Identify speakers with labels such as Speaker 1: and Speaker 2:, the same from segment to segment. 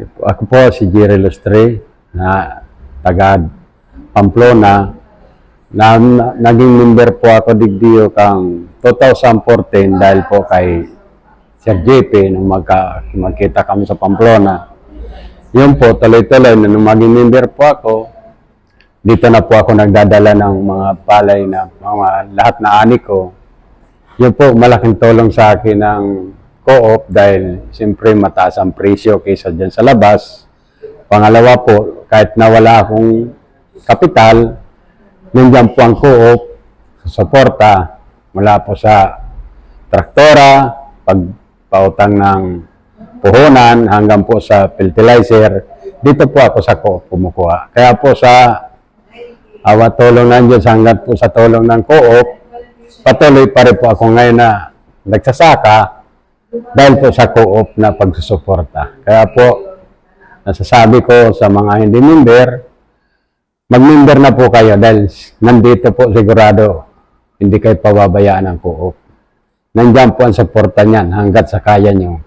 Speaker 1: Ako po si Jerry Lustre, na taga Pamplona. Naging member po ako digdiyo kang 2014 dahil po kay Sir JP nung magkita kami sa Pamplona. Yun po, tuloy-tuloy na nung maging member po ako, dito na po ako nagdadala ng mga palay na mga lahat na ani ko. Yun po, malaking tulong sa akin ng co-op dahil siyempre mataas ang presyo kaysa dyan sa labas. Pangalawa po, kahit nawala akong kapital, nandiyan po ang co-op, suporta mula po sa traktora, pagpautang ng puhunan, hanggang po sa fertilizer. Dito po ako sa co-op kumukuha. Kaya po sa tulong ng Diyos, hanggang po sa tulong ng co-op, patuloy pa rin po ako ngayon na nagsasaka dahil po sa co-op na pagsusuporta. Kaya po, nasasabi ko sa mga hindi member, mag-member na po kayo dahil nandito po sigurado hindi kayo pababayaan ng co-op. Nandyan po ang suporta niyan hanggat sa kaya nyo.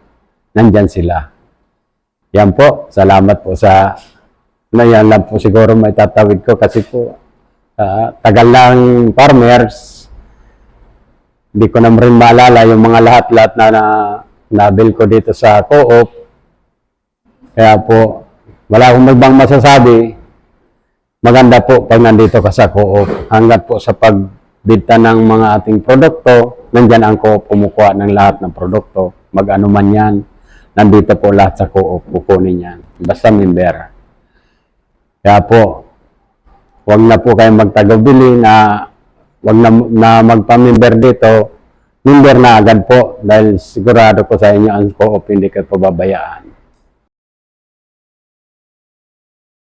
Speaker 1: Nandyan sila. Yan po. Salamat po sa yan lang po siguro may tatawid ko kasi po tagal lang farmers. Hindi ko na rin maalala yung mga lahat-lahat na nabil ko dito sa co-op. Kaya po, wala akong ibang masasabi. Maganda po pag nandito ka sa co-op. Hanggat po sa pagbenta ng mga ating produkto, nandyan ang co-op kumukuha ng lahat ng produkto. Mag-ano man yan, nandito po lahat sa co-op, kukunin yan. Basta member. Kaya po, huwag na po kayong magtagubili na huwag na magpa-member dito. Member na agad po dahil sigurado ko sa inyo ang co-op hindi kayo pababayaan.